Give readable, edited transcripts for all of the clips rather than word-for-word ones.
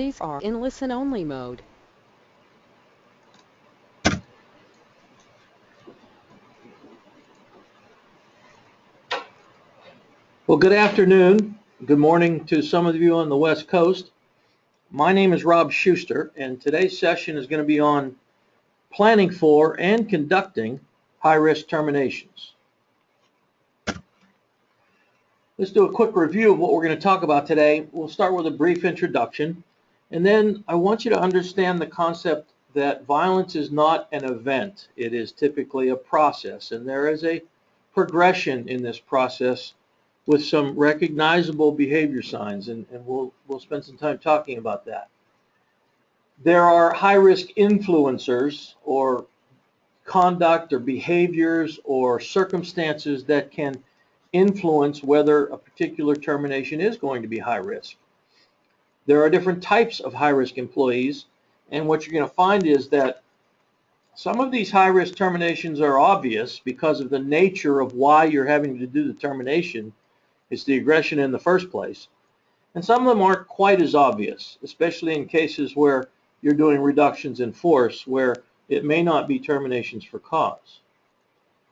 These are in listen-only mode. Well, good afternoon. Good morning to some of you on the West Coast. My name is Rob Schuster, and today's session is going to be on planning for and conducting high-risk terminations. Let's do a quick review of what we're going to talk about today. We'll start with a brief introduction, and then I want you to understand the concept that violence is not an event. It is typically a process, and there is a progression in this process with some recognizable behavior signs, and we'll spend some time talking about that. There are high-risk influencers or conduct or behaviors or circumstances that can influence whether a particular termination is going to be high risk. There are different types of high-risk employees, and what you're going to find is that some of these high-risk terminations are obvious because of the nature of why you're having to do the termination. It's the aggression in the first place. And some of them aren't quite as obvious, especially in cases where you're doing reductions in force, where it may not be terminations for cause.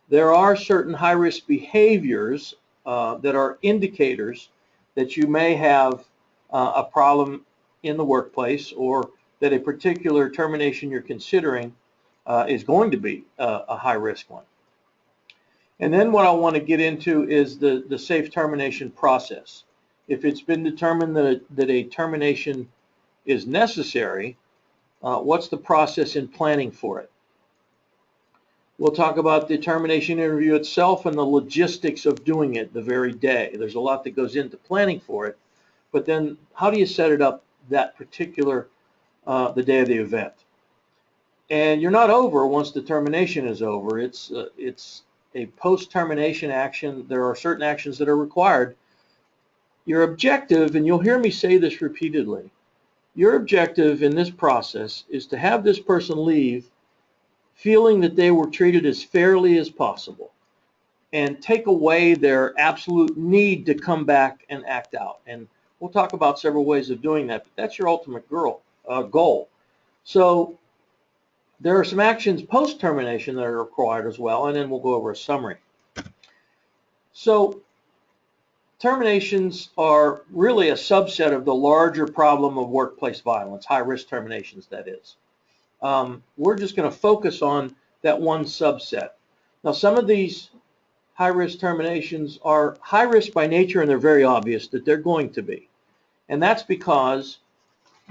There are certain high-risk behaviors that are indicators that you may have a problem in the workplace, or that a particular termination you're considering is going to be a high-risk one. And then what I want to get into is the safe termination process. If it's been determined that a termination is necessary, what's the process in planning for it? We'll talk about the termination interview itself and the logistics of doing it the very day. There's a lot that goes into planning for it, but then how do you set it up that particular, the day of the event? And you're not over once the termination is over. It's a post-termination action. There are certain actions that are required. Your objective, and you'll hear me say this repeatedly, your objective in this process is to have this person leave feeling that they were treated as fairly as possible and take away their absolute need to come back and act out. And we'll talk about several ways of doing that, but that's your ultimate goal. So there are some actions post-termination that are required as well, and then we'll go over a summary. So terminations are really a subset of the larger problem of workplace violence, high-risk terminations, that is. We're just going to focus on that one subset. Now, some of these high-risk terminations are high-risk by nature, and they're very obvious that they're going to be. And that's because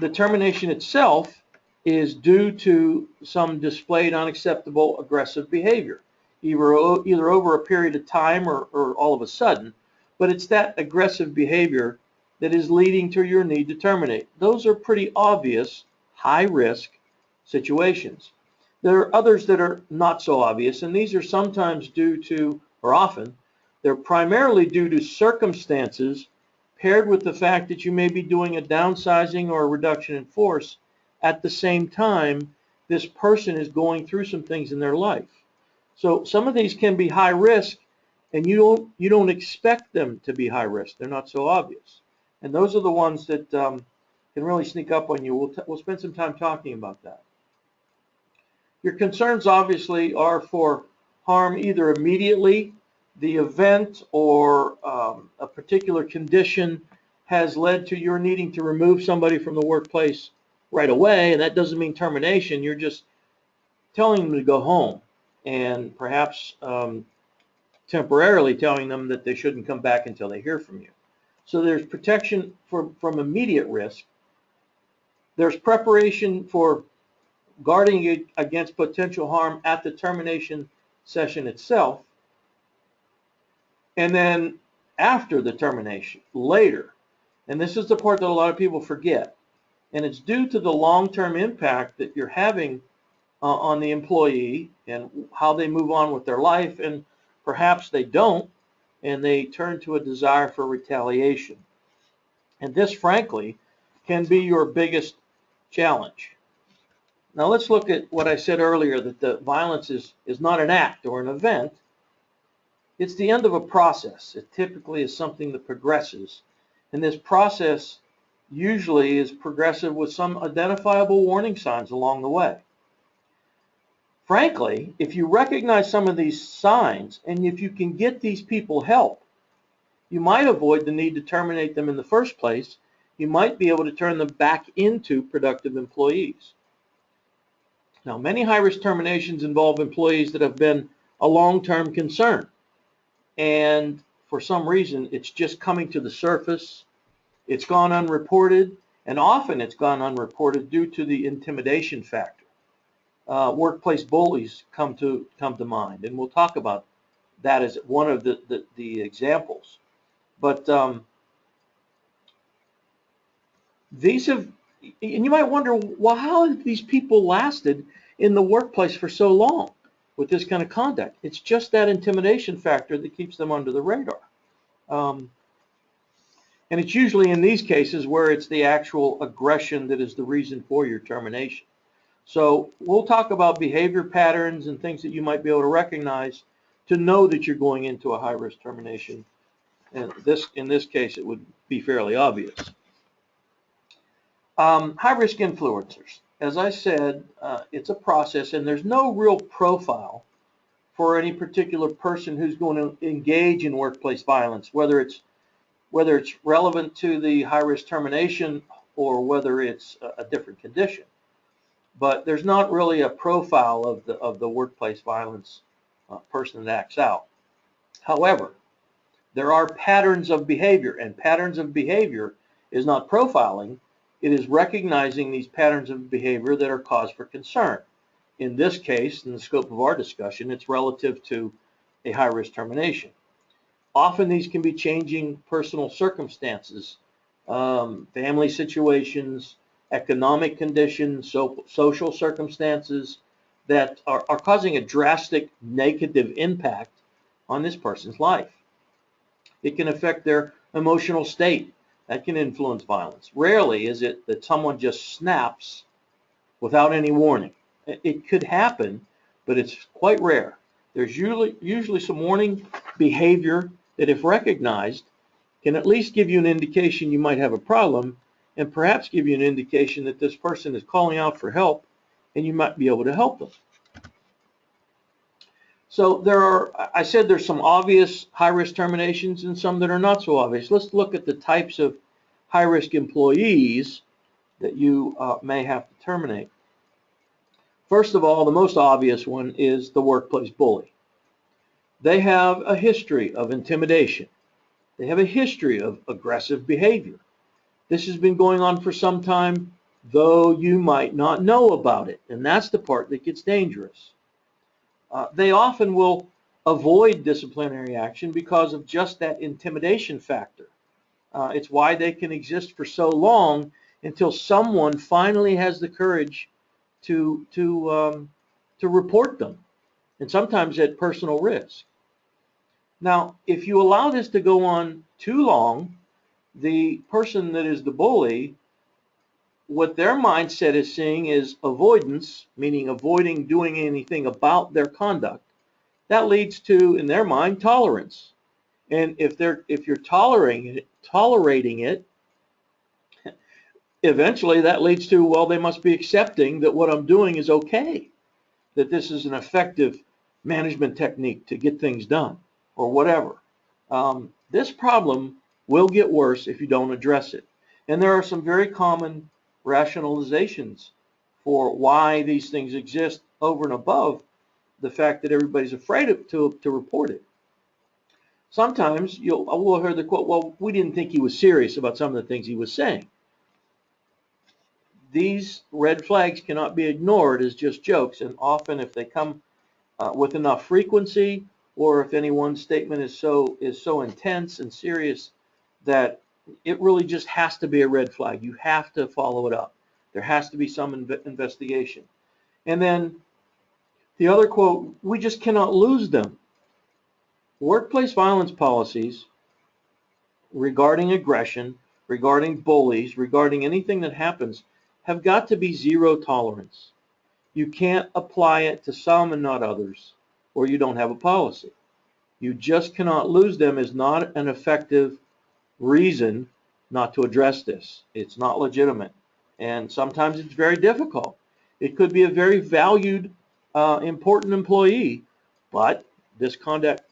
the termination itself is due to some displayed unacceptable aggressive behavior, either over a period of time or all of a sudden, but it's that aggressive behavior that is leading to your need to terminate. Those are pretty obvious high-risk situations. There are others that are not so obvious, and these are sometimes due to, or often, they're primarily due to circumstances paired with the fact that you may be doing a downsizing or a reduction in force at the same time this person is going through some things in their life. So some of these can be high risk, and you don't expect them to be high risk. They're not so obvious. And those are the ones that can really sneak up on you. We'll spend some time talking about that. Your concerns obviously are for harm either immediately, the event or a particular condition has led to your needing to remove somebody from the workplace right away, and that doesn't mean termination. You're just telling them to go home, and perhaps temporarily telling them that they shouldn't come back until they hear from you. So there's protection from immediate risk. There's preparation for guarding against potential harm at the termination session itself, and then after the termination, later. And this is the part that a lot of people forget. And it's due to the long-term impact that you're having on the employee and how they move on with their life, and perhaps they don't, and they turn to a desire for retaliation. And this, frankly, can be your biggest challenge. Now let's look at what I said earlier, that the violence is not an act or an event. It's the end of a process. It typically is something that progresses. And this process usually is progressive with some identifiable warning signs along the way. Frankly, if you recognize some of these signs and if you can get these people help, you might avoid the need to terminate them in the first place. You might be able to turn them back into productive employees. Now, many high-risk terminations involve employees that have been a long-term concern, and for some reason, it's just coming to the surface. It's gone unreported, and often it's gone unreported due to the intimidation factor. Workplace bullies come to mind, and we'll talk about that as one of the examples. But these have, and you might wonder, well, how have these people lasted in the workplace for so long with this kind of conduct? It's just that intimidation factor that keeps them under the radar. And it's usually in these cases where it's the actual aggression that is the reason for your termination. So we'll talk about behavior patterns and things that you might be able to recognize to know that you're going into a high-risk termination. And in this case, it would be fairly obvious. High-risk influencers. As I said, it's a process, and there's no real profile for any particular person who's going to engage in workplace violence, whether it's relevant to the high-risk termination or whether it's a different condition. But there's not really a profile of the workplace violence person that acts out. However, there are patterns of behavior, and patterns of behavior is not profiling. It is recognizing these patterns of behavior that are cause for concern. In this case, in the scope of our discussion, it's relative to a high-risk termination. Often these can be changing personal circumstances, family situations, economic conditions, social circumstances that are causing a drastic negative impact on this person's life. It can affect their emotional state. That can influence violence. Rarely is it that someone just snaps without any warning. It could happen, but it's quite rare. There's usually some warning behavior that, if recognized, can at least give you an indication you might have a problem, and perhaps give you an indication that this person is calling out for help and you might be able to help them. So I said there's some obvious high-risk terminations and some that are not so obvious. Let's look at the types of high-risk employees that you may have to terminate. First of all, the most obvious one is the workplace bully. They have a history of intimidation. They have a history of aggressive behavior. This has been going on for some time, though you might not know about it, and that's the part that gets dangerous. They often will avoid disciplinary action because of just that intimidation factor. It's why they can exist for so long until someone finally has the courage to report them, and sometimes at personal risk. Now, if you allow this to go on too long, the person that is the bully, what their mindset is seeing is avoidance, meaning avoiding doing anything about their conduct. That leads to, in their mind, tolerance. And if you're tolerating it, eventually that leads to, well, they must be accepting that what I'm doing is okay, that this is an effective management technique to get things done, or whatever. This problem will get worse if you don't address it. And there are some very common rationalizations for why these things exist over and above the fact that everybody's afraid to report it. Sometimes we'll hear the quote, well, we didn't think he was serious about some of the things he was saying. These red flags cannot be ignored as just jokes, and often if they come with enough frequency, or if any one statement is so intense and serious that it really just has to be a red flag. You have to follow it up. There has to be some investigation. And then the other quote, we just cannot lose them. Workplace violence policies regarding aggression, regarding bullies, regarding anything that happens, have got to be zero tolerance. You can't apply it to some and not others, or you don't have a policy. You just cannot lose them is not an effective reason not to address this. It's not legitimate. And sometimes it's very difficult. It could be a very valued, important employee, but this conduct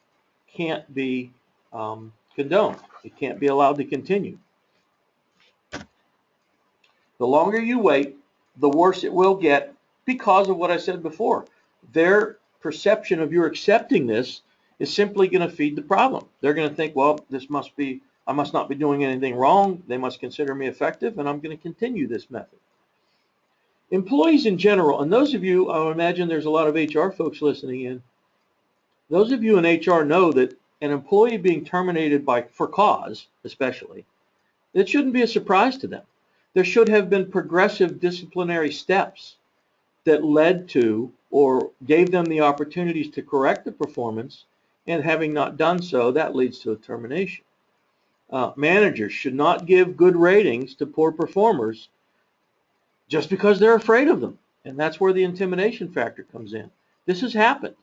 can't be condoned. It can't be allowed to continue. The longer you wait, the worse it will get because of what I said before. Their perception of you accepting this is simply going to feed the problem. They're going to think, well, I must not be doing anything wrong. They must consider me effective, and I'm going to continue this method. Employees in general, and those of you, I would imagine there's a lot of HR folks listening in. Those of you in HR know that an employee being terminated for cause, especially, it shouldn't be a surprise to them. There should have been progressive disciplinary steps that led to or gave them the opportunities to correct the performance, and having not done so, that leads to a termination. Managers should not give good ratings to poor performers just because they're afraid of them, and that's where the intimidation factor comes in. This has happened.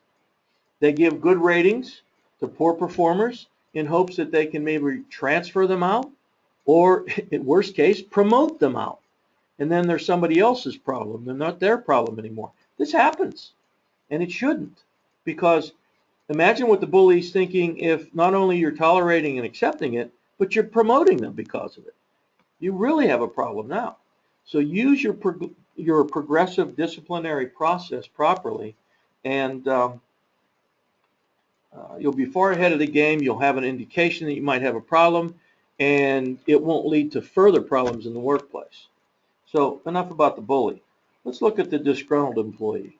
They give good ratings to poor performers in hopes that they can maybe transfer them out, or in worst case, promote them out. And then there's somebody else's problem. They're not their problem anymore. This happens, and it shouldn't, because imagine what the bully's thinking if not only you're tolerating and accepting it, but you're promoting them because of it. You really have a problem now. So use your progressive disciplinary process properly, and you'll be far ahead of the game. You'll have an indication that you might have a problem, and it won't lead to further problems in the workplace. So enough about the bully. Let's look at the disgruntled employee.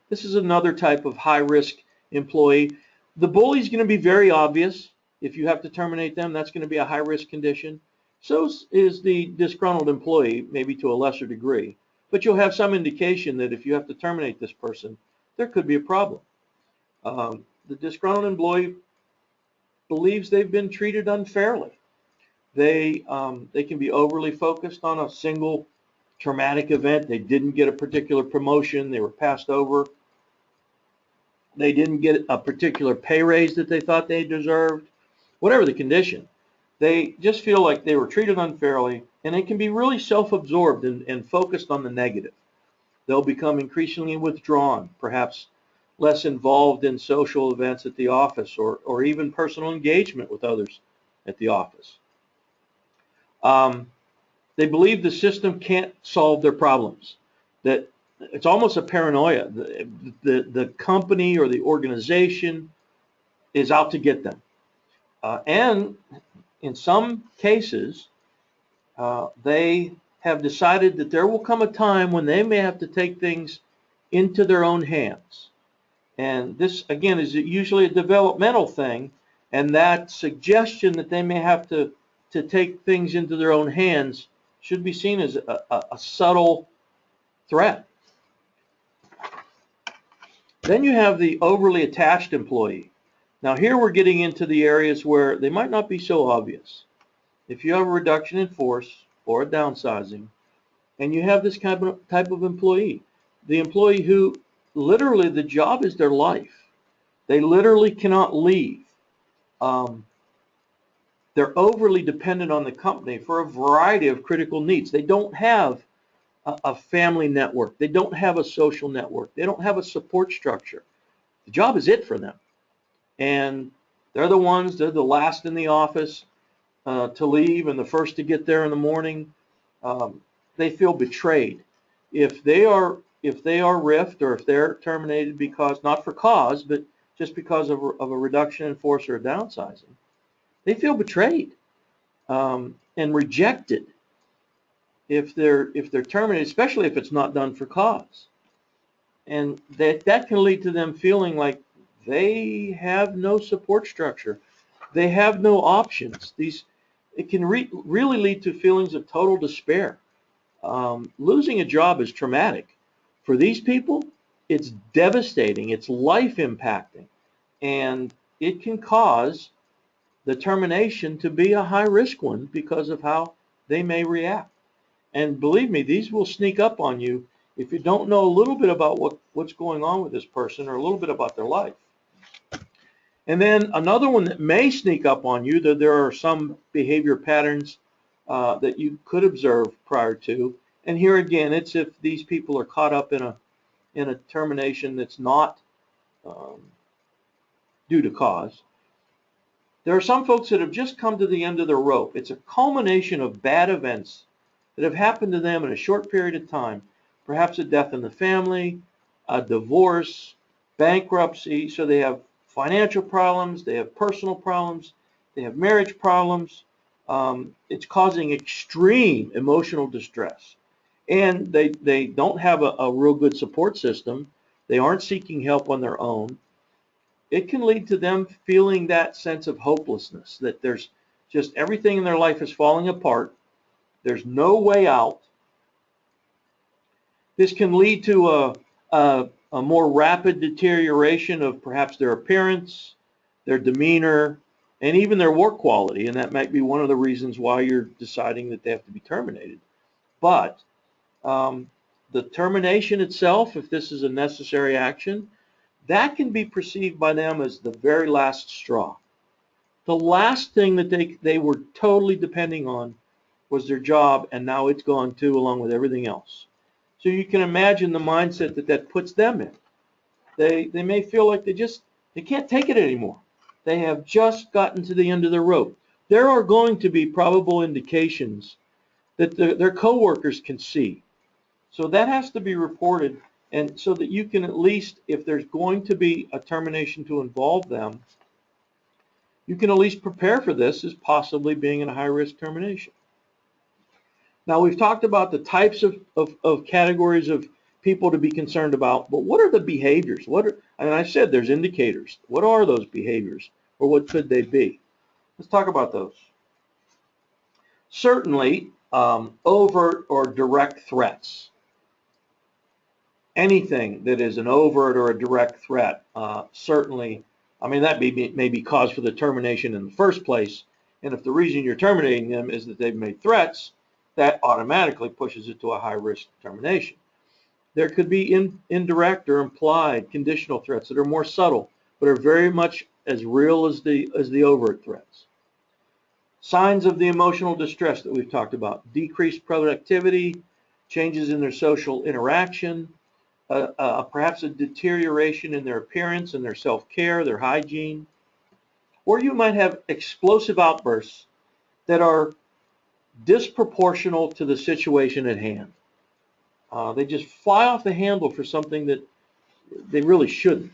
This is another type of high-risk employee. The bully is going to be very obvious. If you have to terminate them, that's going to be a high-risk condition. So is the disgruntled employee, maybe to a lesser degree. But you'll have some indication that if you have to terminate this person, there could be a problem. The disgruntled employee believes they've been treated unfairly. They can be overly focused on a single traumatic event. They didn't get a particular promotion. They were passed over. They didn't get a particular pay raise that they thought they deserved. Whatever the condition, they just feel like they were treated unfairly, and they can be really self-absorbed and focused on the negative. They'll become increasingly withdrawn, perhaps less involved in social events at the office or even personal engagement with others at the office. They believe the system can't solve their problems, that it's almost a paranoia. The company or the organization is out to get them. And in some cases, they have decided that there will come a time when they may have to take things into their own hands. And this, again, is usually a developmental thing, and that suggestion that they may have to take things into their own hands should be seen as a subtle threat. Then you have the overly attached employee. Now here we're getting into the areas where they might not be so obvious. If you have a reduction in force or a downsizing, and you have this type of employee, the employee who literally the job is their life. They literally cannot leave. They're overly dependent on the company for a variety of critical needs. They don't have a family network. They don't have a social network. They don't have a support structure. The job is it for them. And they're the last in the office to leave and the first to get there in the morning. They feel betrayed. If they are riffed or if they're terminated because, not for cause, but just because of a reduction in force or a downsizing, they feel betrayed and rejected if they're terminated, especially if it's not done for cause. And that can lead to them feeling like they have no support structure. They have no options. It can really lead to feelings of total despair. Losing a job is traumatic. For these people, it's devastating. It's life impacting. And it can cause the termination to be a high risk one because of how they may react. And believe me, these will sneak up on you if you don't know a little bit about what's going on with this person or a little bit about their life. And then another one that may sneak up on you, that there are some behavior patterns that you could observe prior to. And here again, it's if these people are caught up in a termination that's not due to cause. There are some folks that have just come to the end of their rope. It's a culmination of bad events that have happened to them in a short period of time. Perhaps a death in the family, a divorce, bankruptcy. So they have financial problems, they have personal problems, they have marriage problems. It's causing extreme emotional distress. And they don't have a real good support system. They aren't seeking help on their own. It can lead to them feeling that sense of hopelessness, that there's just everything in their life is falling apart. There's no way out. This can lead to a more rapid deterioration of perhaps their appearance, their demeanor, and even their work quality. And that might be one of the reasons why you're deciding that they have to be terminated. But the termination itself, if this is a necessary action, that can be perceived by them as the very last straw. The last thing that they were totally depending on was their job, and now it's gone too, along with everything else. So you can imagine the mindset that puts them in. They may feel like they can't take it anymore. They have just gotten to the end of the rope. There are going to be probable indications that their coworkers can see. So that has to be reported, and so that you can at least, if there's going to be a termination to involve them, you can at least prepare for this as possibly being in a high-risk termination. Now, we've talked about the types of categories of people to be concerned about, but what are the behaviors? And I said there's indicators. What are those behaviors, or what could they be? Let's talk about those. Certainly, overt or direct threats. Anything that is an overt or a direct threat, certainly, I mean, that may be cause for the termination in the first place. And if the reason you're terminating them is that they've made threats, that automatically pushes it to a high-risk termination. There could be indirect or implied conditional threats that are more subtle, but are very much as real as the overt threats. Signs of the emotional distress that we've talked about: decreased productivity, changes in their social interaction, perhaps a deterioration in their appearance and their self-care, their hygiene. Or you might have explosive outbursts that are disproportional to the situation at hand. They just fly off the handle for something that they really shouldn't.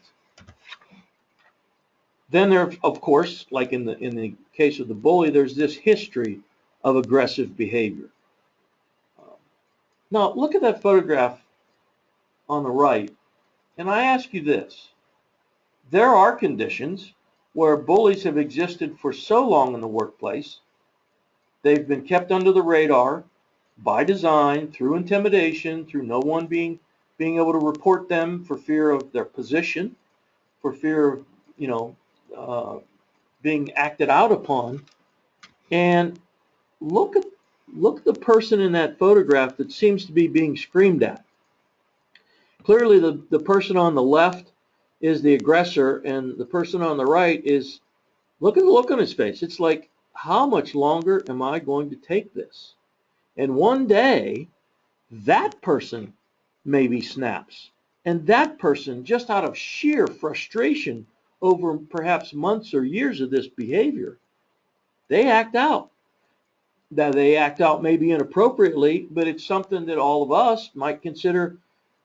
Then there, of course, like in the case of the bully, there's this history of aggressive behavior. Now, look at that photograph on the right, and I ask you this. There are conditions where bullies have existed for so long in the workplace, they've been kept under the radar by design, through intimidation, through no one being able to report them for fear of their position, for fear of being acted out upon. And look at the person in that photograph that seems to be being screamed at. Clearly, the person on the left is the aggressor, and the person on the right is, look at the look on his face. It's like, how much longer am I going to take this? And one day, that person maybe snaps. And that person, just out of sheer frustration over perhaps months or years of this behavior, they act out. Now, they act out maybe inappropriately, but it's something that all of us might consider,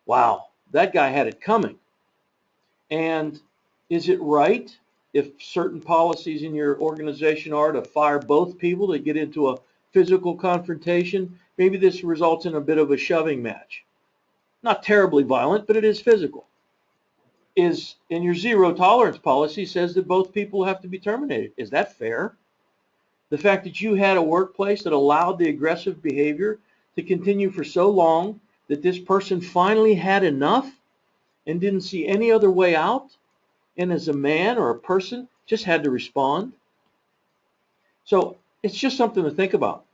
wow, that guy had it coming. And is it right if certain policies in your organization are to fire both people that get into a physical confrontation? Maybe this results in a bit of a shoving match. Not terribly violent, but it is physical. Is in your zero tolerance policy says that both people have to be terminated. Is that fair? The fact that you had a workplace that allowed the aggressive behavior to continue for so long that this person finally had enough and didn't see any other way out, and as a man or a person just had to respond. So it's just something to think about.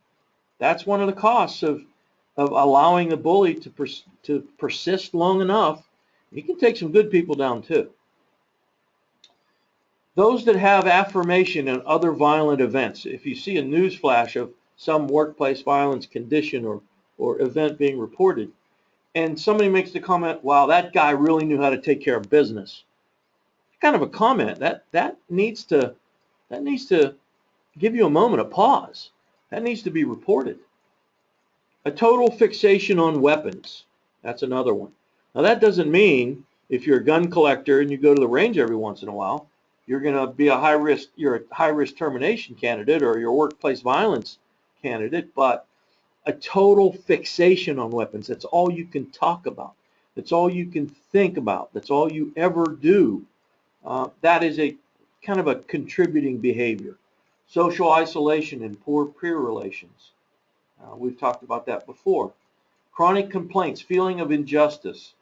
That's one of the costs of allowing a bully to persist long enough. He can take some good people down too. Those that have affirmation and other violent events, if you see a news flash of some workplace violence condition or event being reported, and somebody makes the comment, wow, that guy really knew how to take care of business. Kind of a comment that needs to give you a moment of pause. That needs to be reported. A total fixation on weapons. That's another one. Now that doesn't mean if you're a gun collector and you go to the range every once in a while, you're going to be you're a high risk termination candidate or your workplace violence candidate, but a total fixation on weapons. That's all you can talk about. That's all you can think about. That's all you ever do. That is a kind of a contributing behavior. Social isolation and poor peer relations. We've talked about that before. Chronic complaints, feeling of injustice.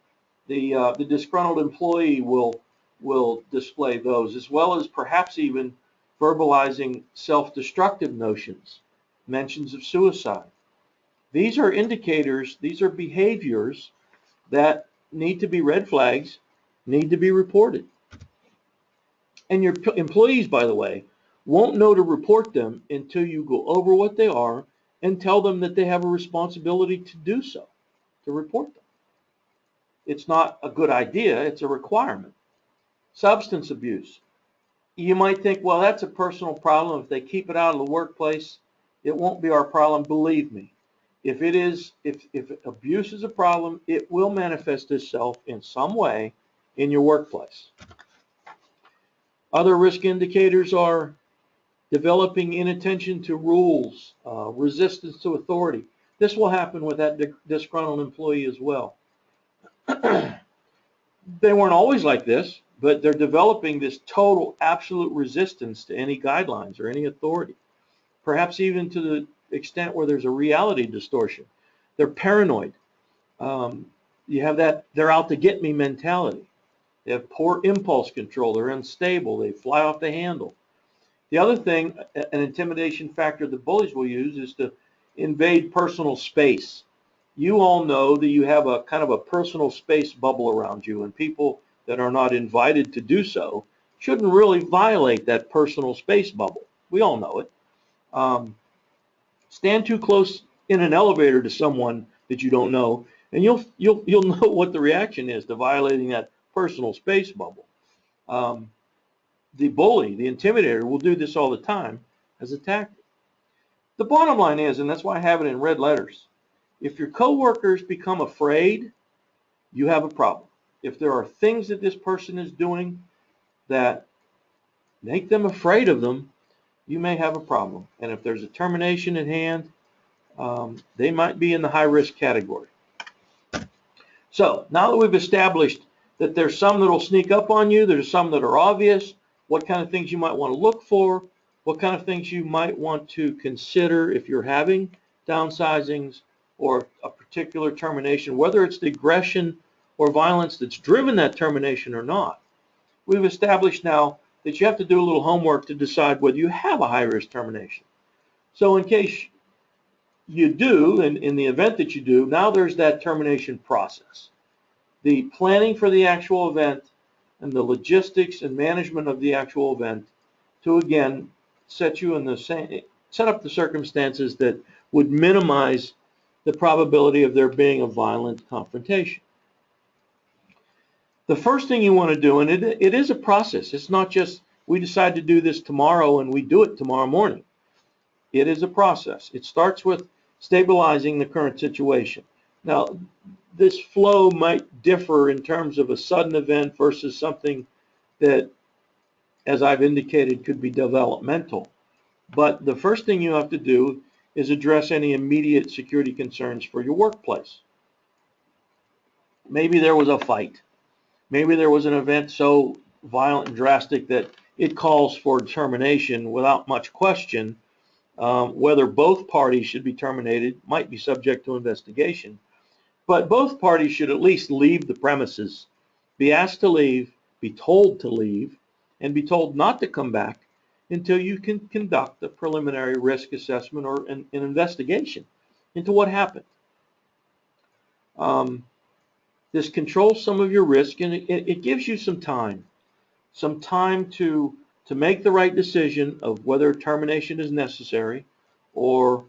The disgruntled employee will display those, as well as perhaps even verbalizing self-destructive notions, mentions of suicide. These are indicators, these are behaviors that need to be red flags, need to be reported. And your employees, by the way, won't know to report them until you go over what they are and tell them that they have a responsibility to do so, to report them. It's not a good idea, it's a requirement. Substance abuse. You might think, well, that's a personal problem. If they keep it out of the workplace, it won't be our problem. Believe me, if abuse is a problem, it will manifest itself in some way in your workplace. Other risk indicators are developing inattention to rules, resistance to authority. This will happen with that disgruntled employee as well. They weren't always like this, but they're developing this total, absolute resistance to any guidelines or any authority, perhaps even to the extent where there's a reality distortion. They're paranoid. You have that they're out to get me mentality. They have poor impulse control. They're unstable. They fly off the handle. The other thing, an intimidation factor that bullies will use is to invade personal space. You all know that you have a kind of a personal space bubble around you, and people that are not invited to do so shouldn't really violate that personal space bubble. We all know it. Stand too close in an elevator to someone that you don't know, and you'll know what the reaction is to violating that personal space bubble. The bully, the intimidator, will do this all the time as a tactic. The bottom line is, and that's why I have it in red letters, if your coworkers become afraid, you have a problem. If there are things that this person is doing that make them afraid of them, you may have a problem. And if there's a termination at hand, they might be in the high risk category. So now that we've established that there's some that will sneak up on you, there's some that are obvious, what kind of things you might want to look for, what kind of things you might want to consider if you're having downsizings or a particular termination, whether it's the aggression or violence that's driven that termination or not. We've established now that you have to do a little homework to decide whether you have a high-risk termination. So in case you do, and in the event that you do, now there's that termination process. The planning for the actual event and the logistics and management of the actual event to, again, set up the circumstances that would minimize the probability of there being a violent confrontation. The first thing you want to do, and it is a process. It's not just we decide to do this tomorrow and we do it tomorrow morning. It is a process. It starts with stabilizing the current situation. Now, this flow might differ in terms of a sudden event versus something that, as I've indicated, could be developmental. But the first thing you have to do is address any immediate security concerns for your workplace. Maybe there was a fight. Maybe there was an event so violent and drastic that it calls for termination without much question. Whether both parties should be terminated might be subject to investigation. But both parties should at least leave the premises, be asked to leave, be told to leave, and be told not to come back until you can conduct a preliminary risk assessment or an investigation into what happened. This controls some of your risk, and it gives you some time to to make the right decision of whether termination is necessary, or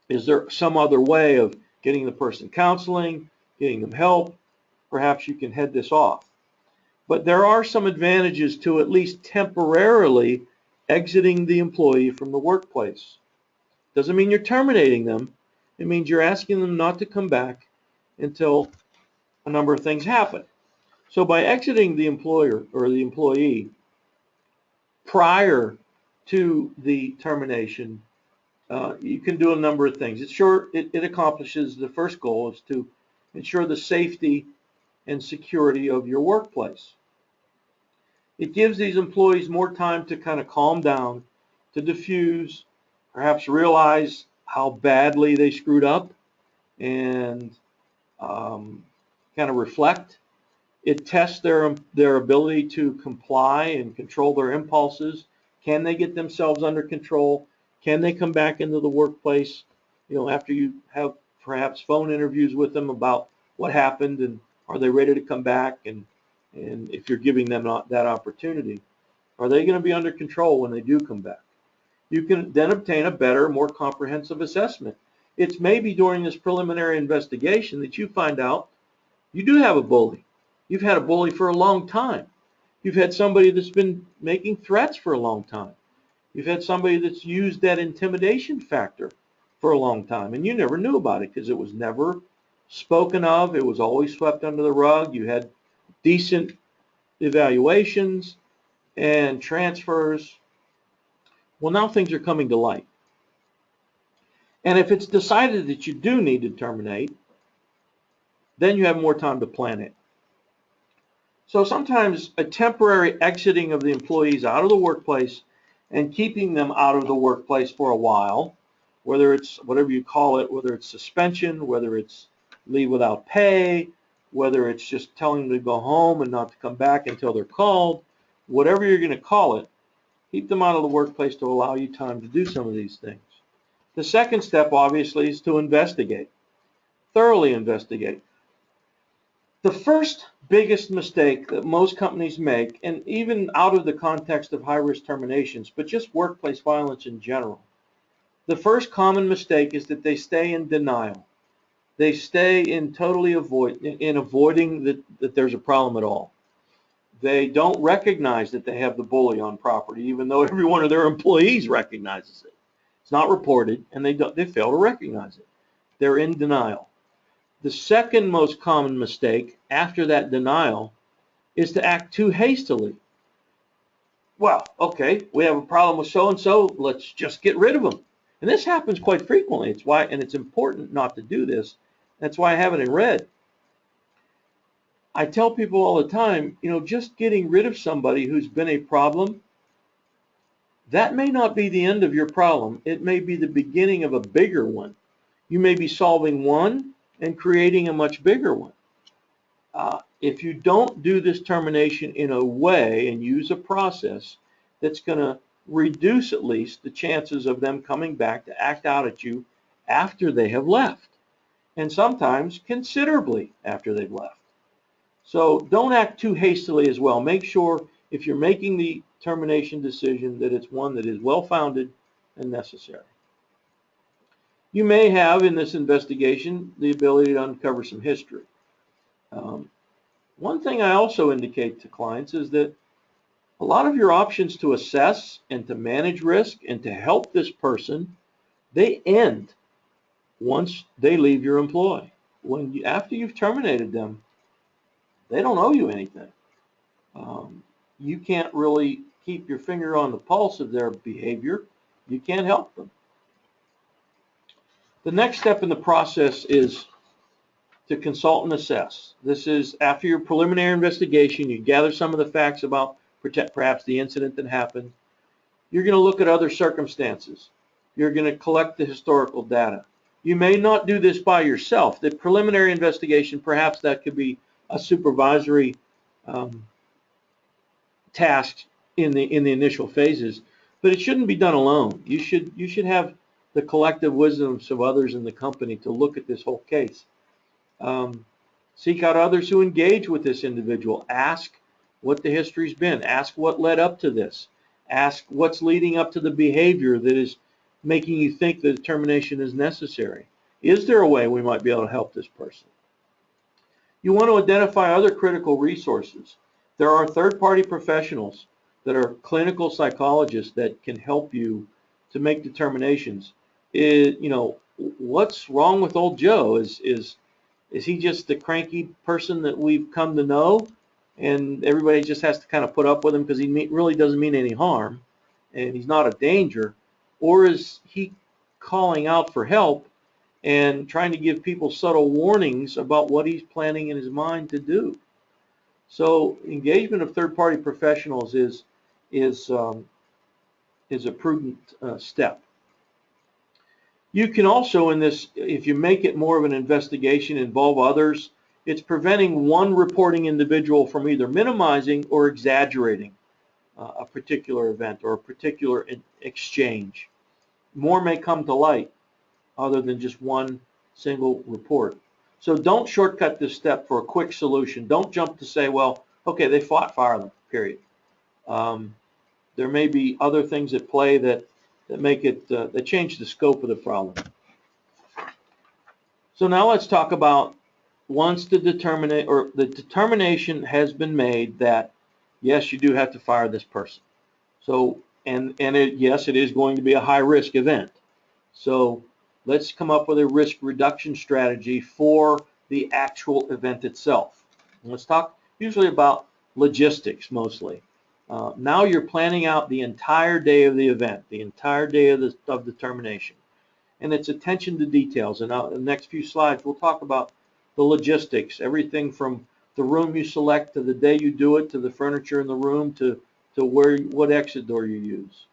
is there some other way of getting the person counseling, getting them help. Perhaps you can head this off. But there are some advantages to at least temporarily exiting the employee from the workplace. Doesn't mean you're terminating them. It means you're asking them not to come back until a number of things happen. So by exiting the employer or the employee prior to the termination, you can do a number of things. It accomplishes the first goal, is to ensure the safety and security of your workplace. It gives these employees more time to kind of calm down, to diffuse, perhaps realize how badly they screwed up, and kind of reflect. It tests their ability to comply and control their impulses. Can they get themselves under control? Can they come back into the workplace, after you have perhaps phone interviews with them about what happened, and are they ready to come back? And if you're giving them that opportunity, are they going to be under control when they do come back? You can then obtain a better, more comprehensive assessment. It's maybe during this preliminary investigation that you find out you do have a bully. You've had a bully for a long time. You've had somebody that's been making threats for a long time. You've had somebody that's used that intimidation factor for a long time, and you never knew about it because it was never spoken of. It was always swept under the rug. You had decent evaluations and transfers. Well, now things are coming to light. And if it's decided that you do need to terminate, then you have more time to plan it. So sometimes a temporary exiting of the employees out of the workplace and keeping them out of the workplace for a while, whether it's whatever you call it, whether it's suspension, whether it's leave without pay, whether it's just telling them to go home and not to come back until they're called, whatever you're going to call it, keep them out of the workplace to allow you time to do some of these things. The second step, obviously, is to investigate, thoroughly investigate. The first biggest mistake that most companies make, and even out of the context of high-risk terminations, but just workplace violence in general, the first common mistake is that they stay in denial. They stay in avoiding that there's a problem at all. They don't recognize that they have the bully on property, even though every one of their employees recognizes it. It's not reported, and they fail to recognize it. They're in denial. The second most common mistake after that denial is to act too hastily. Well, okay, we have a problem with so-and-so, let's just get rid of them. And this happens quite frequently. It's important not to do this. That's why I have it in red. I tell people all the time, just getting rid of somebody who's been a problem, that may not be the end of your problem. It may be the beginning of a bigger one. You may be solving one and creating a much bigger one. If you don't do this termination in a way and use a process that's going to reduce at least the chances of them coming back to act out at you after they have left, and sometimes considerably after they've left. So don't act too hastily as well. Make sure if you're making the termination decision that it's one that is well-founded and necessary. You may have in this investigation the ability to uncover some history. One thing I also indicate to clients is that a lot of your options to assess and to manage risk and to help this person, they end once they leave your employ. After you've terminated them, they don't owe you anything. You can't really keep your finger on the pulse of their behavior. You can't help them. The next step in the process is to consult and assess. This is after your preliminary investigation, you gather some of the facts about perhaps the incident that happened. You're going to look at other circumstances. You're going to collect the historical data. You may not do this by yourself. The preliminary investigation, perhaps that could be a supervisory task in the initial phases, but it shouldn't be done alone. You should have the collective wisdoms of others in the company to look at this whole case. Seek out others who engage with this individual. Ask what the history's been. Ask what led up to this. Ask what's leading up to the behavior that is making you think the termination is necessary. Is there a way we might be able to help this person? You want to identify other critical resources. There are third-party professionals that are clinical psychologists that can help you to make determinations. What's wrong with old Joe? Is he just the cranky person that we've come to know, and everybody just has to kind of put up with him because he really doesn't mean any harm, and he's not a danger? Or is he calling out for help and trying to give people subtle warnings about what he's planning in his mind to do? So engagement of third-party professionals is a prudent step. You can also, in this, if you make it more of an investigation, involve others, it's preventing one reporting individual from either minimizing or exaggerating a particular event or a particular exchange. More may come to light other than just one single report. So don't shortcut this step for a quick solution. Don't jump to say, well, okay, they fire them, period. There may be other things at play that make it, that change the scope of the problem. So now let's talk about once the determination has been made that, yes, you do have to fire this person. So, yes, it is going to be a high-risk event. So let's come up with a risk reduction strategy for the actual event itself. And let's talk usually about logistics mostly. Now you're planning out the entire day of the event, the entire day of the termination. And it's attention to details. And in the next few slides, we'll talk about the logistics, everything from the room you select to the day you do it, to the furniture in the room, to what exit door you use.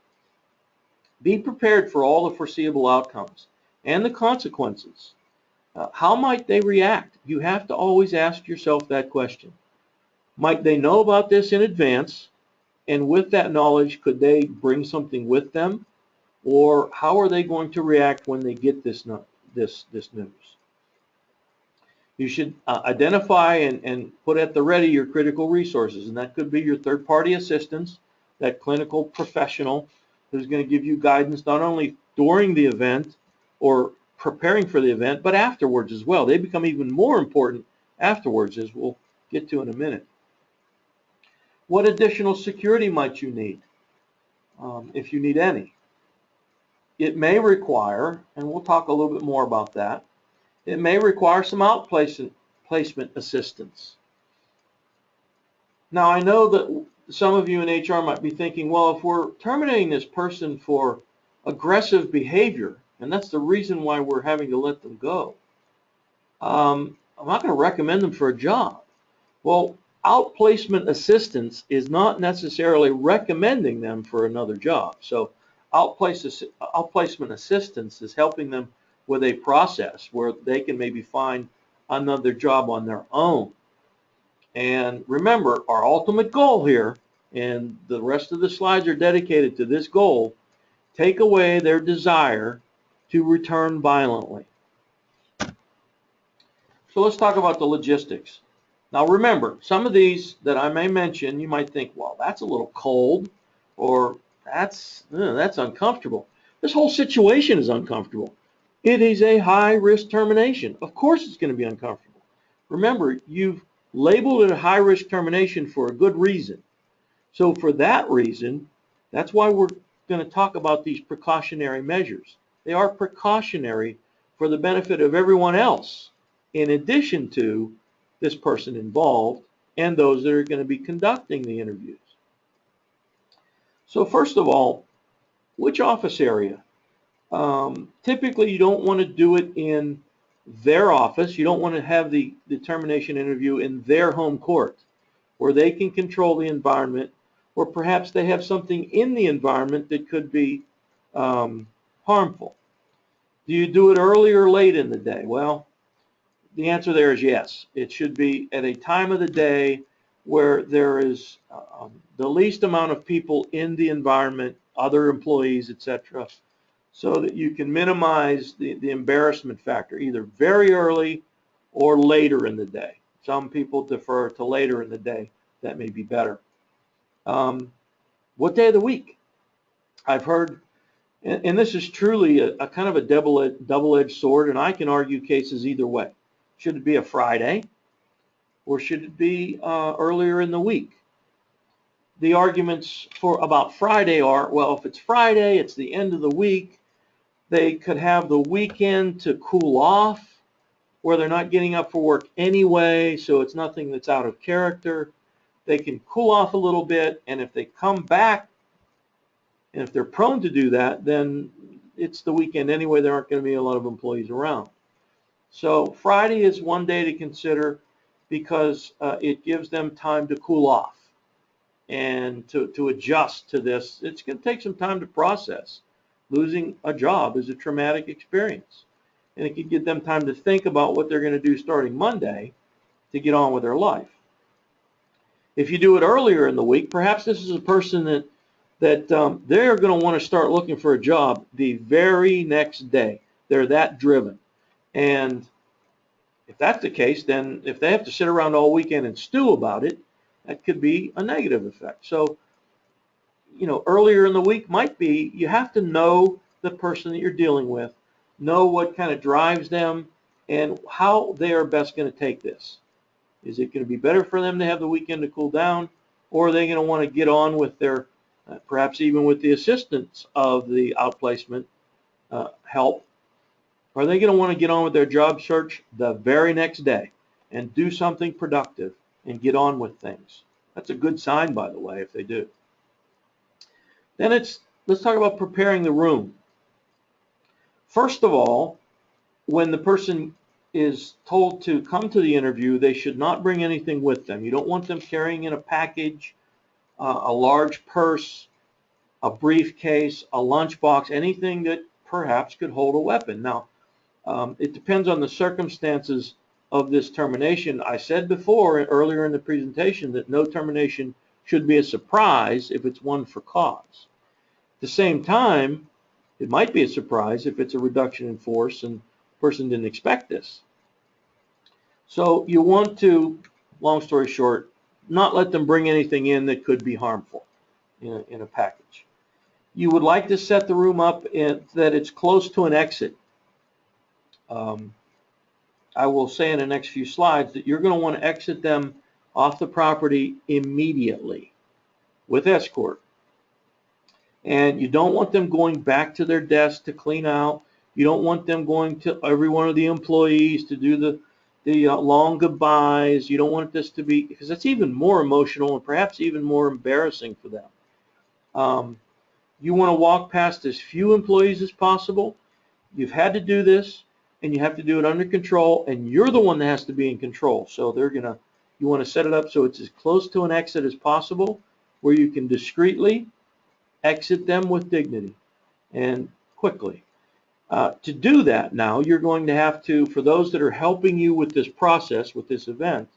Be prepared for all the foreseeable outcomes and the consequences. How might they react? You have to always ask yourself that question. Might they know about this in advance? And with that knowledge, could they bring something with them? Or how are they going to react when they get this news? You should identify and put at the ready your critical resources, and that could be your third-party assistance, that clinical professional who's going to give you guidance not only during the event or preparing for the event, but afterwards as well. They become even more important afterwards, as we'll get to in a minute. What additional security might you need, if you need any? It may require, and we'll talk a little bit more about that, it may require some outplacement assistance. Now, I know that some of you in HR might be thinking, well, if we're terminating this person for aggressive behavior, and that's the reason why we're having to let them go, I'm not going to recommend them for a job. Well, outplacement assistance is not necessarily recommending them for another job. So outplacement assistance is helping them with a process where they can maybe find another job on their own. And remember, our ultimate goal here, and the rest of the slides are dedicated to this goal, take away their desire to return violently. So let's talk about the logistics. Now remember, some of these that I may mention, you might think, well, that's a little cold, or that's uncomfortable. This whole situation is uncomfortable. It is a high-risk termination. Of course it's going to be uncomfortable. Remember, you've labeled it a high-risk termination for a good reason. So for that reason, that's why we're going to talk about these precautionary measures. They are precautionary for the benefit of everyone else, in addition to this person involved and those that are going to be conducting the interviews. So first of all, which office area? Typically, you don't want to do it in their office. You don't want to have the termination interview in their home court, where they can control the environment, or perhaps they have something in the environment that could be harmful. Do you do it early or late in the day? Well, the answer there is yes. It should be at a time of the day where there is the least amount of people in the environment, other employees, etc., so that you can minimize the embarrassment factor, either very early or later in the day. Some people defer to later in the day. That may be better. What day of the week? I've heard, and this is truly a kind of a double-edged sword, and I can argue cases either way. Should it be a Friday, or should it be earlier in the week? The arguments about Friday are, well, if it's Friday, it's the end of the week, they could have the weekend to cool off, where they're not getting up for work anyway, so it's nothing that's out of character. They can cool off a little bit, and if they come back, and if they're prone to do that, then it's the weekend anyway. There aren't going to be a lot of employees around. So Friday is one day to consider because it gives them time to cool off and to adjust to this. It's going to take some time to process. Losing a job is a traumatic experience, and it can give them time to think about what they're going to do starting Monday to get on with their life. If you do it earlier in the week, perhaps this is a person that they're going to want to start looking for a job the very next day. They're that driven. And if that's the case, then if they have to sit around all weekend and stew about it, that could be a negative effect. So, earlier in the week might be, you have to know the person that you're dealing with, know what kind of drives them, and how they are best going to take this. Is it going to be better for them to have the weekend to cool down, or are they going to want to get on with their, perhaps even with the assistance of the outplacement help? Are they going to want to get on with their job search the very next day and do something productive and get on with things? That's a good sign, by the way, if they do. Then let's talk about preparing the room. First of all, when the person is told to come to the interview, they should not bring anything with them. You don't want them carrying in a package, a large purse, a briefcase, a lunchbox, anything that perhaps could hold a weapon. Now, it depends on the circumstances of this termination. I said before, earlier in the presentation, that no termination should be a surprise if it's one for cause. At the same time, it might be a surprise if it's a reduction in force and the person didn't expect this. So you want to, long story short, not let them bring anything in that could be harmful in a package. You would like to set the room up that it's close to an exit. I will say in the next few slides that you're going to want to exit them off the property immediately with escort. And you don't want them going back to their desk to clean out. You don't want them going to every one of the employees to do the long goodbyes. You don't want this to be, because it's even more emotional and perhaps even more embarrassing for them. You want to walk past as few employees as possible. You've had to do this, and you have to do it under control, and you're the one that has to be in control. So you want to set it up so it's as close to an exit as possible, where you can discreetly exit them with dignity and quickly. To do that now, you're going to have to, for those that are helping you with this process, with this event,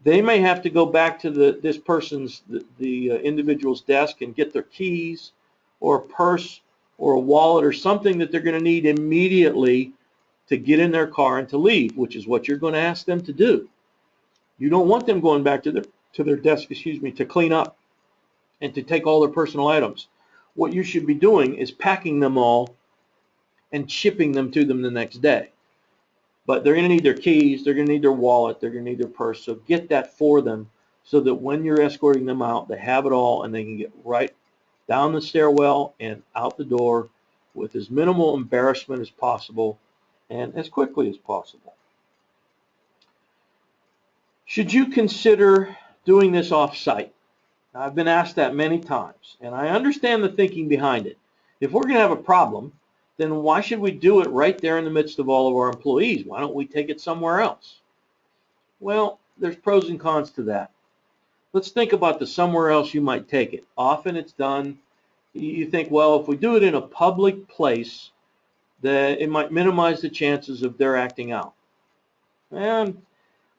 they may have to go back to this person's, the individual's desk and get their keys or a purse or a wallet or something that they're going to need immediately to get in their car and to leave, which is what you're going to ask them to do. You don't want them going back to their desk, to clean up and to take all their personal items. What you should be doing is packing them all and shipping them to them the next day. But they're going to need their keys, they're going to need their wallet, they're going to need their purse. So get that for them so that when you're escorting them out, they have it all and they can get right down the stairwell and out the door with as minimal embarrassment as possible and as quickly as possible. Should you consider doing this off-site? I've been asked that many times, and I understand the thinking behind it. If we're going to have a problem, then why should we do it right there in the midst of all of our employees? Why don't we take it somewhere else? Well, there's pros and cons to that. Let's think about the somewhere else you might take it. Often it's done, you think, well, if we do it in a public place, that it might minimize the chances of their acting out. And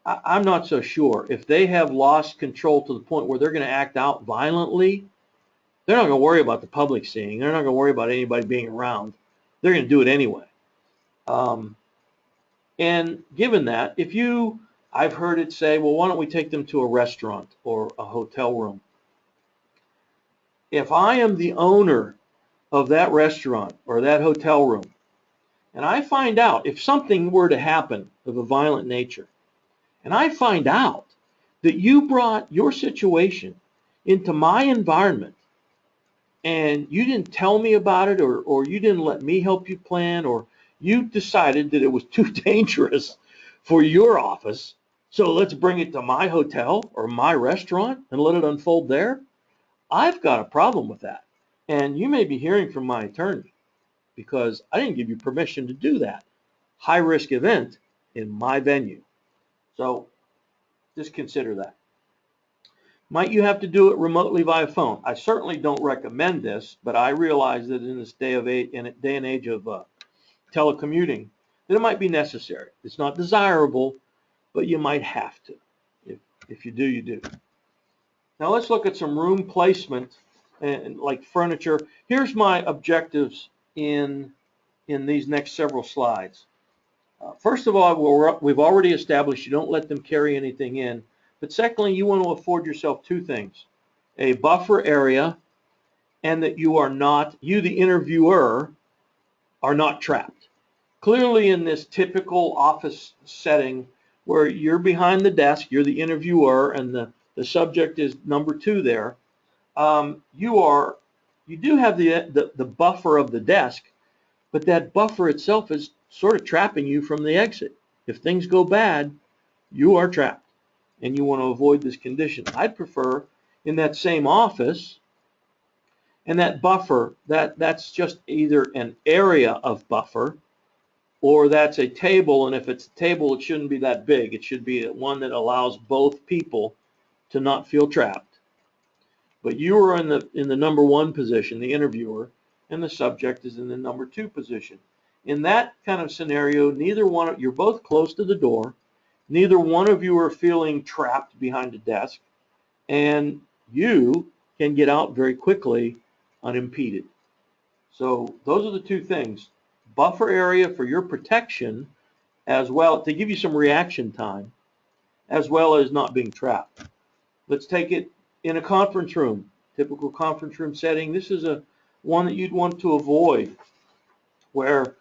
I'm not so sure. If they have lost control to the point where they're going to act out violently, they're not going to worry about the public seeing. They're not going to worry about anybody being around. They're going to do it anyway. And given that, I've heard it say, well, why don't we take them to a restaurant or a hotel room? If I am the owner of that restaurant or that hotel room, and I find out if something were to happen of a violent nature, and I find out that you brought your situation into my environment and you didn't tell me about it, or you didn't let me help you plan, or you decided that it was too dangerous for your office, so let's bring it to my hotel or my restaurant and let it unfold there, I've got a problem with that. And you may be hearing from my attorney because I didn't give you permission to do that high risk event in my venue. So just consider that. Might you have to do it remotely via phone? I certainly don't recommend this, but I realize that in this day and age of telecommuting, that it might be necessary. It's not desirable, but you might have to. If you do, you do. Now let's look at some room placement and like furniture. Here's my objectives in these next several slides. First of all, we've already established you don't let them carry anything in. But secondly, you want to afford yourself two things: a buffer area, and that you, the interviewer, are not trapped. Clearly in this typical office setting where you're behind the desk, you're the interviewer, and the subject is number two there, you do have the buffer of the desk, but that buffer itself is sort of trapping you from the exit. If things go bad, you are trapped, and you want to avoid this condition. I'd prefer in that same office, and that buffer, that's just either an area of buffer, or that's a table, and if it's a table, it shouldn't be that big. It should be one that allows both people to not feel trapped. But you are in the number one position, the interviewer, and the subject is in the number two position. In that kind of scenario, you're both close to the door, neither one of you are feeling trapped behind a desk, and you can get out very quickly unimpeded. So those are the two things: buffer area for your protection, as well to give you some reaction time, as well as not being trapped. Let's take it in a conference room, typical conference room setting. This is one that you'd want to avoid, where,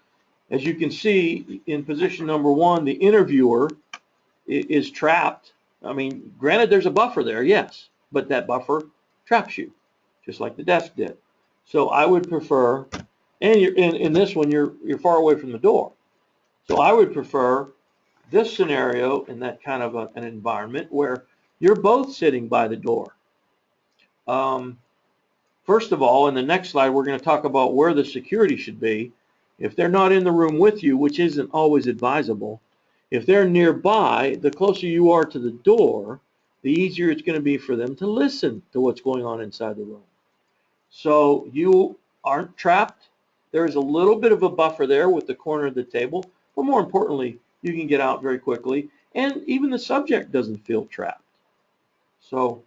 as you can see in position number one, the interviewer is trapped. I mean, granted, there's a buffer there, yes, but that buffer traps you, just like the desk did. So I would prefer, and you're in this one, you're far away from the door. So I would prefer this scenario in that kind of an environment where you're both sitting by the door. First of all, in the next slide, we're going to talk about where the security should be. If they're not in the room with you, which isn't always advisable, if they're nearby, the closer you are to the door, the easier it's going to be for them to listen to what's going on inside the room. So you aren't trapped. There's a little bit of a buffer there with the corner of the table, but more importantly, you can get out very quickly, and even the subject doesn't feel trapped. So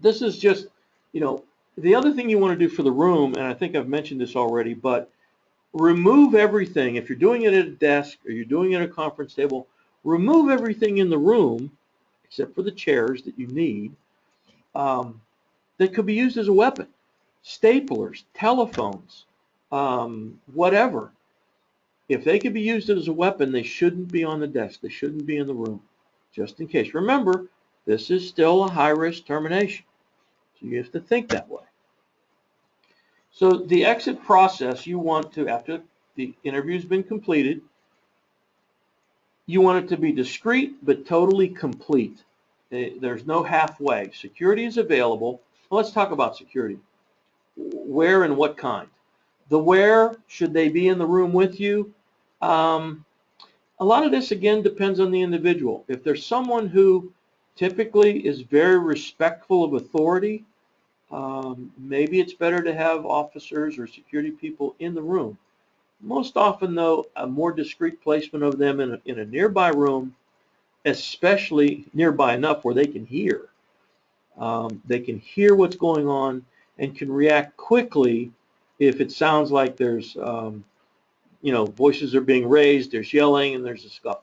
this is just, the other thing you want to do for the room, and I think I've mentioned this already, but remove everything. If you're doing it at a desk or you're doing it at a conference table, remove everything in the room except for the chairs that you need that could be used as a weapon. Staplers, telephones, whatever. If they could be used as a weapon, they shouldn't be on the desk. They shouldn't be in the room, just in case. Remember, this is still a high-risk termination, so you have to think that way. So the exit process, you want to, after the interview's been completed, you want it to be discreet but totally complete. There's no halfway. Security is available. Well, let's talk about security. Where and what kind? The where, should they be in the room with you? A lot of this, again, depends on the individual. If there's someone who typically is very respectful of authority, maybe it's better to have officers or security people in the room. Most often, though, a more discreet placement of them in a nearby room, especially nearby enough where they can hear. They can hear what's going on and can react quickly if it sounds like there's, voices are being raised, there's yelling, and there's a scuffle.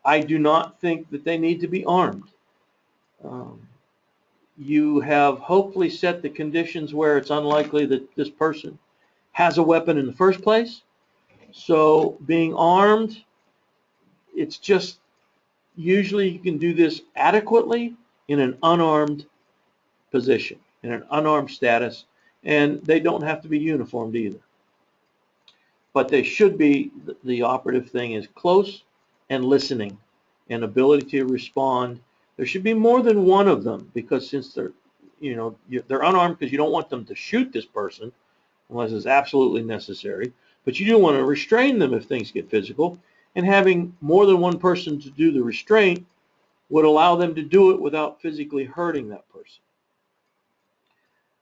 I do not think that they need to be armed. You have hopefully set the conditions where it's unlikely that this person has a weapon in the first place. So being armed, it's just usually you can do this adequately in an unarmed position, in an unarmed status, and they don't have to be uniformed either. But they should be, the operative thing is close and listening and ability to respond. There should be more than one of them, because since they're unarmed, because you don't want them to shoot this person unless it's absolutely necessary, but you do want to restrain them if things get physical, and having more than one person to do the restraint would allow them to do it without physically hurting that person.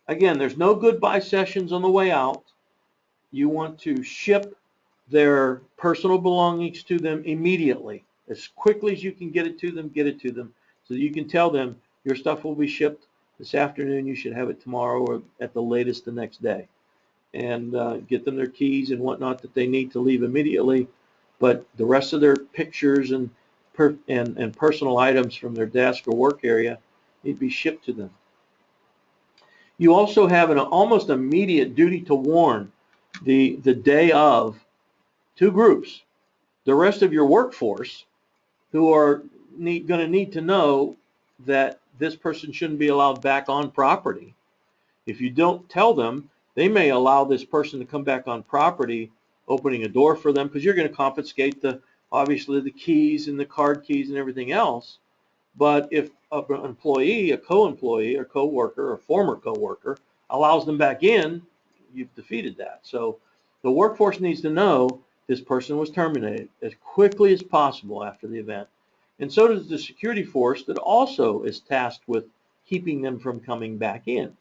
Again, there's no goodbye sessions on the way out. You want to ship their personal belongings to them immediately. As quickly as you can get it to them, so that you can tell them your stuff will be shipped this afternoon, you should have it tomorrow, or at the latest the next day. And get them their keys and whatnot that they need to leave immediately. But the rest of their pictures and personal items from their desk or work area need to be shipped to them. You also have an almost immediate duty to warn the day of two groups. The rest of your workforce, who are going to need to know that this person shouldn't be allowed back on property. If you don't tell them, they may allow this person to come back on property, opening a door for them, because you're going to confiscate obviously the keys and the card keys and everything else. But if an employee, a co-employee or co-worker or former co-worker allows them back in, you've defeated that. So the workforce needs to know this person was terminated as quickly as possible after the event. And so does the security force that also is tasked with keeping them from coming back in.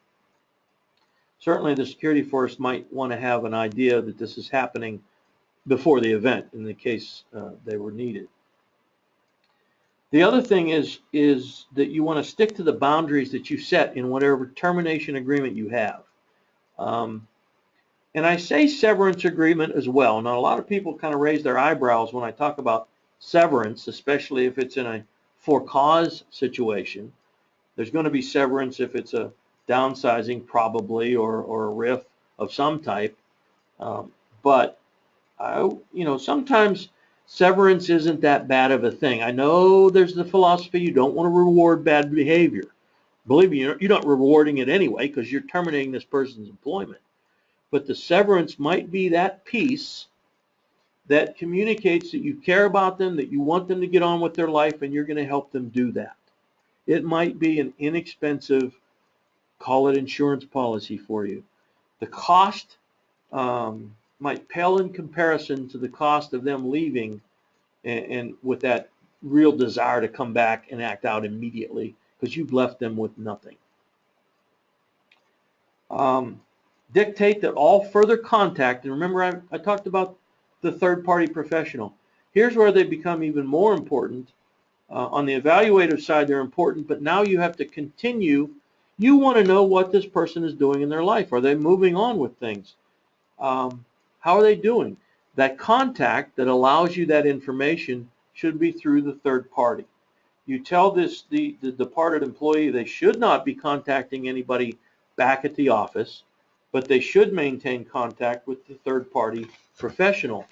Certainly the security force might want to have an idea that this is happening before the event in the case they were needed. The other thing is that you want to stick to the boundaries that you set in whatever termination agreement you have. And I say severance agreement as well. Now, a lot of people kind of raise their eyebrows when I talk about severance, especially if it's in a for cause situation. There's going to be severance if it's a downsizing probably, or a RIF of some type. But sometimes severance isn't that bad of a thing. I know there's the philosophy you don't want to reward bad behavior. Believe me, you're not rewarding it anyway, because you're terminating this person's employment. But the severance might be that piece that communicates that you care about them, that you want them to get on with their life, and you're going to help them do that. It might be an inexpensive, call it insurance policy for you. The cost might pale in comparison to the cost of them leaving, and with that real desire to come back and act out immediately, because you've left them with nothing. Dictate that all further contact, and remember I talked about the third-party professional. Here's where they become even more important. On the evaluative side, they're important, but now you have to continue. You want to know what this person is doing in their life. Are they moving on with things? How are they doing? That contact that allows you that information should be through the third party. You tell the departed employee they should not be contacting anybody back at the office, but they should maintain contact with the third-party professional.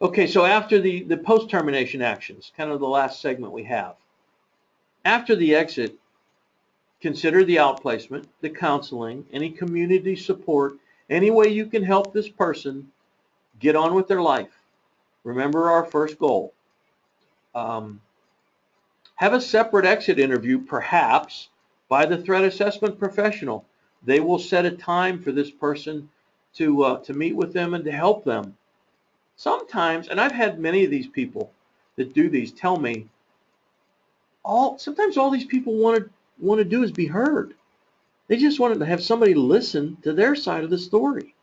Okay, so after the post-termination actions, kind of the last segment we have. After the exit, consider the outplacement, the counseling, any community support, any way you can help this person get on with their life. Remember our first goal. Have a separate exit interview, perhaps, by the threat assessment professional. They will set a time for this person to meet with them and to help them. Sometimes, and I've had many of these people that do these tell me, sometimes all these people want to do is be heard. They just want to have somebody listen to their side of the story.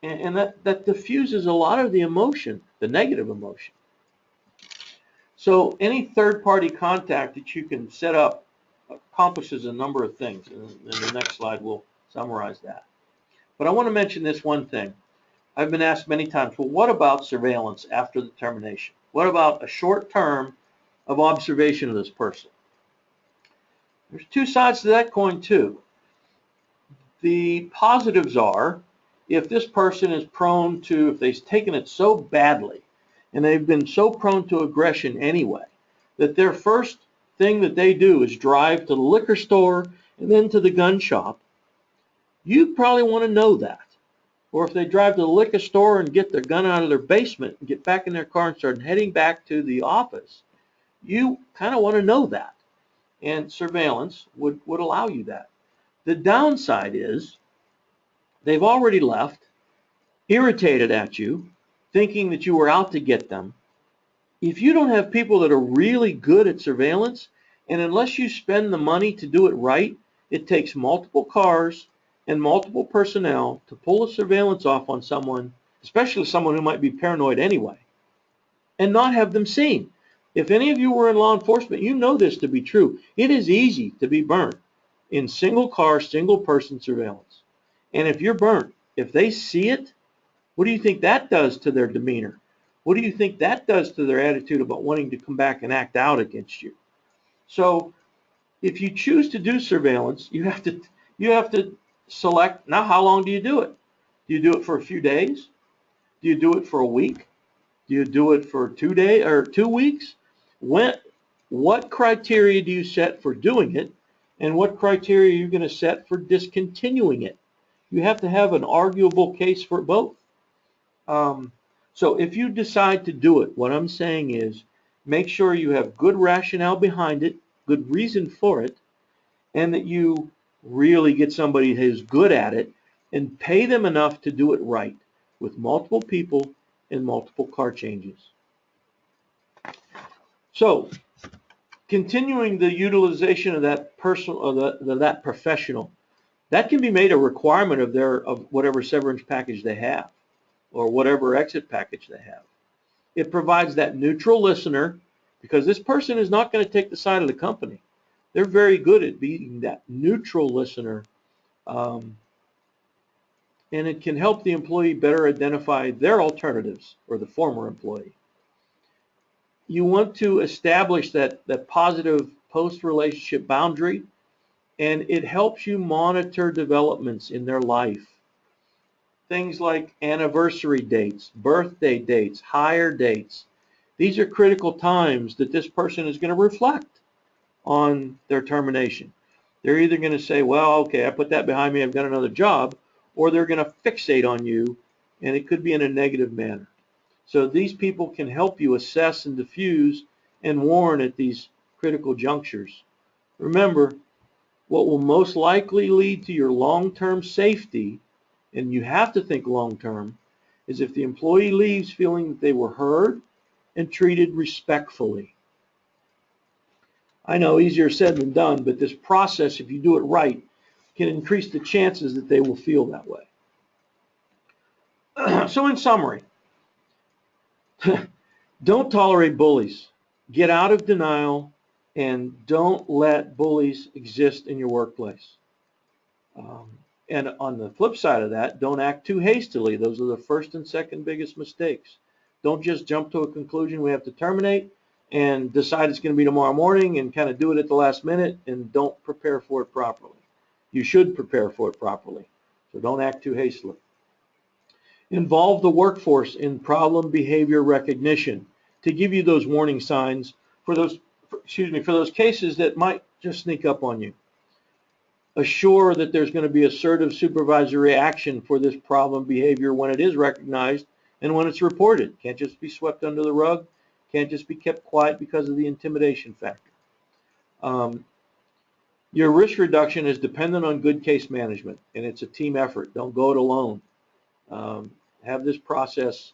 And that diffuses a lot of the emotion, the negative emotion. So any third-party contact that you can set up accomplishes a number of things. And in the next slide, we'll summarize that. But I want to mention this one thing. I've been asked many times, well, what about surveillance after the termination? What about a short term of observation of this person? There's two sides to that coin too. The positives are, if this person is prone to, if they've taken it so badly and they've been so prone to aggression anyway, that their first thing that they do is drive to the liquor store and then to the gun shop, you probably want to know that. Or if they drive to the liquor store and get their gun out of their basement and get back in their car and start heading back to the office, you kind of want to know that. And surveillance would allow you that. The downside is they've already left, irritated at you, thinking that you were out to get them. If you don't have people that are really good at surveillance, and unless you spend the money to do it right, it takes multiple cars and multiple personnel to pull a surveillance off on someone, especially someone who might be paranoid anyway, and not have them seen. If any of you were in law enforcement, you know this to be true. It is easy to be burnt in single car, single person surveillance. And if you're burnt, if they see it, what do you think that does to their demeanor? What do you think that does to their attitude about wanting to come back and act out against you? So if you choose to do surveillance, you have to select, now how long do you do it? Do you do it for a few days? Do you do it for a week? Do you do it for 2 days or 2 weeks? What criteria do you set for doing it? And what criteria are you going to set for discontinuing it? You have to have an arguable case for both. So if you decide to do it, what I'm saying is make sure you have good rationale behind it, good reason for it, and that you really get somebody who's good at it and pay them enough to do it right with multiple people and multiple car changes. So continuing the utilization of that that professional, that can be made a requirement of whatever severance package they have or whatever exit package they have. It provides that neutral listener, because this person is not going to take the side of the company. They're very good at being that neutral listener, and it can help the employee better identify their alternatives, or the former employee. You want to establish that positive post-relationship boundary, and it helps you monitor developments in their life. Things like anniversary dates, birthday dates, hire dates. These are critical times that this person is going to reflect on their termination. They're either going to say, well, okay, I put that behind me, I've got another job, or they're going to fixate on you, and it could be in a negative manner. So these people can help you assess and diffuse and warn at these critical junctures. Remember, what will most likely lead to your long-term safety, and you have to think long-term, is if the employee leaves feeling that they were heard and treated respectfully. I know, easier said than done, but this process, if you do it right, can increase the chances that they will feel that way. So in summary, don't tolerate bullies. Get out of denial and don't let bullies exist in your workplace. And on the flip side of that, don't act too hastily. Those are the first and second biggest mistakes. Don't just jump to a conclusion we have to terminate and decide it's going to be tomorrow morning and kind of do it at the last minute and don't prepare for it properly. You should prepare for it properly, so don't act too hastily. Involve the workforce in problem behavior recognition to give you those warning signs for those cases that might just sneak up on you. Assure that there's going to be assertive supervisory action for this problem behavior when it is recognized and when it's reported. Can't just be swept under the rug. Can't just be kept quiet because of the intimidation factor. Your risk reduction is dependent on good case management, and it's a team effort. Don't go it alone. Have this process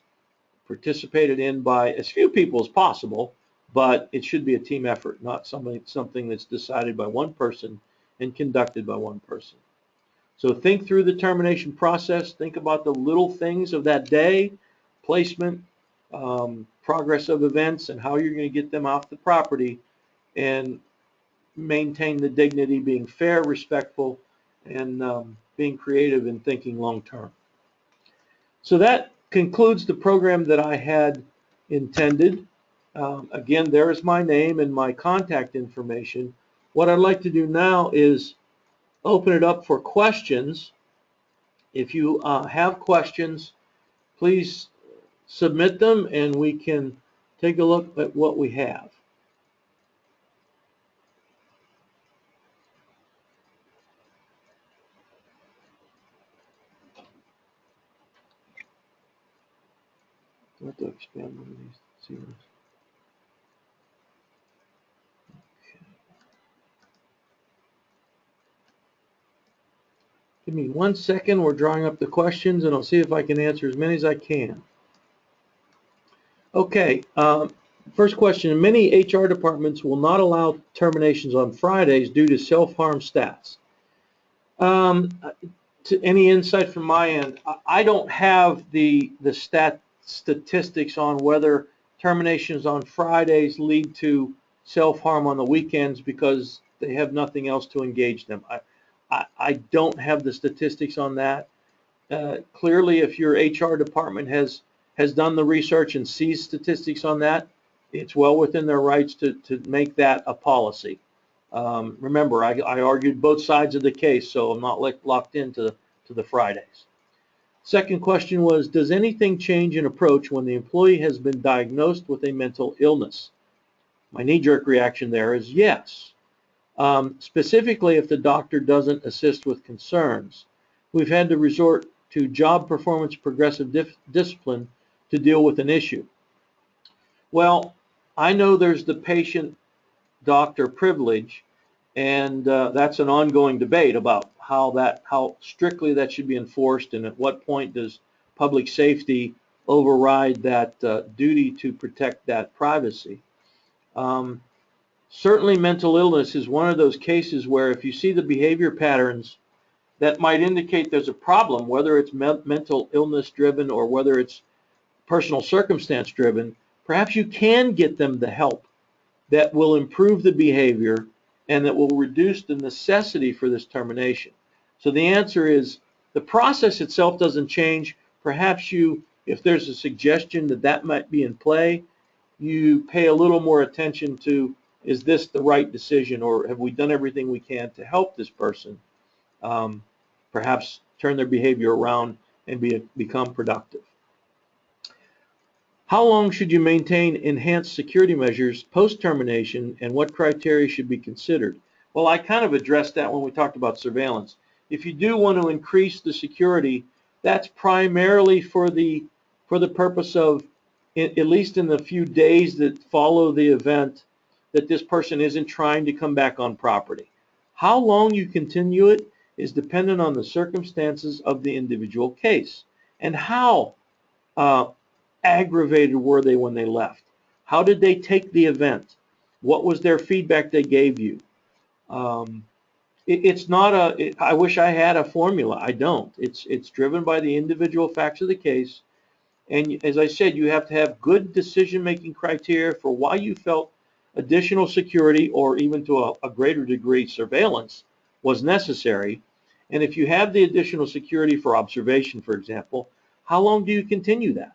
participated in by as few people as possible, but it should be a team effort, not something that's decided by one person and conducted by one person. So think through the termination process. Think about the little things of that day, placement, progress of events, and how you're going to get them off the property, and maintain the dignity, being fair, respectful, and being creative and thinking long term. So that concludes the program that I had intended. Again, there is my name and my contact information What I'd like to do now is open it up for questions. If you have questions, please submit them and we can take a look at what we have. I have to expand one of these. See this. Okay. Give me 1 second. We're drawing up the questions, and I'll see if I can answer as many as I can. Okay. First question. Many HR departments will not allow terminations on Fridays due to self-harm stats. To any insight from my end, I don't have the statistics on whether terminations on Fridays lead to self-harm on the weekends because they have nothing else to engage them. I don't have the statistics on that. Clearly, if your HR department has done the research and sees statistics on that, it's well within their rights to make that a policy. Remember, I argued both sides of the case, so I'm not locked into the Fridays. Second question was, does anything change in approach when the employee has been diagnosed with a mental illness? My knee-jerk reaction there is yes. Specifically, if the doctor doesn't assist with concerns. We've had to resort to job performance progressive discipline to deal with an issue. Well, I know there's the patient-doctor privilege, and that's an ongoing debate about how strictly that should be enforced, and at what point does public safety override that duty to protect that privacy. Certainly mental illness is one of those cases where if you see the behavior patterns that might indicate there's a problem, whether it's mental illness driven or whether it's personal circumstance driven, perhaps you can get them the help that will improve the behavior and that will reduce the necessity for this termination. So the answer is the process itself doesn't change. Perhaps if there's a suggestion that might be in play, you pay a little more attention to, is this the right decision, or have we done everything we can to help this person perhaps turn their behavior around and become productive. How long should you maintain enhanced security measures post-termination, and what criteria should be considered? Well, I kind of addressed that when we talked about surveillance. If you do want to increase the security, that's primarily for the purpose of, at least in the few days that follow the event, that this person isn't trying to come back on property. How long you continue it is dependent on the circumstances of the individual case and how aggravated were they when they left. How did they take the event? What was their feedback they gave you? It's not I wish I had a formula. I don't. It's driven by the individual facts of the case. And as I said, you have to have good decision-making criteria for why you felt additional security, or even to a greater degree surveillance, was necessary. And if you have the additional security for observation, for example, how long do you continue that?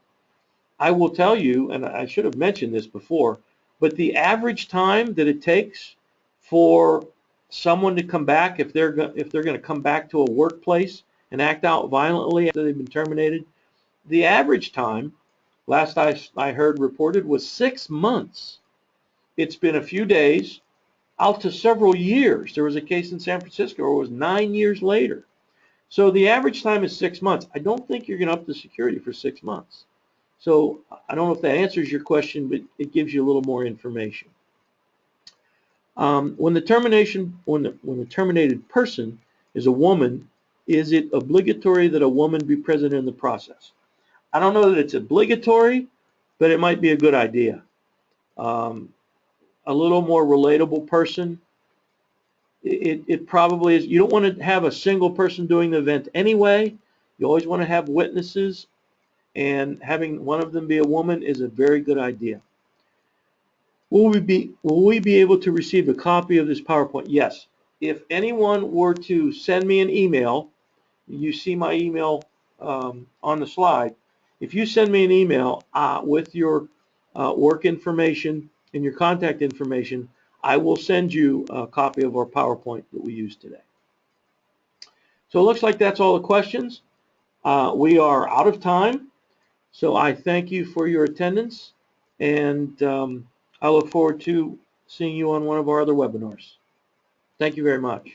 I will tell you, and I should have mentioned this before, but the average time that it takes for someone to come back, if they're going to come back to a workplace and act out violently after they've been terminated, the average time, last I heard reported, was 6 months. It's been a few days, out to several years. There was a case in San Francisco where it was 9 years later. So the average time is 6 months. I don't think you're going to up the security for 6 months. So I don't know if that answers your question, but it gives you a little more information. When the terminated person is a woman, is it obligatory that a woman be present in the process? I don't know that it's obligatory, but it might be a good idea. A little more relatable person. It probably is. You don't want to have a single person doing the event anyway. You always want to have witnesses, and having one of them be a woman is a very good idea. Will we be able to receive a copy of this PowerPoint? Yes. If anyone were to send me an email, you see my email on the slide. If you send me an email with your work information and your contact information, I will send you a copy of our PowerPoint that we used today. So it looks like that's all the questions. We are out of time, so I thank you for your attendance, and I look forward to seeing you on one of our other webinars. Thank you very much.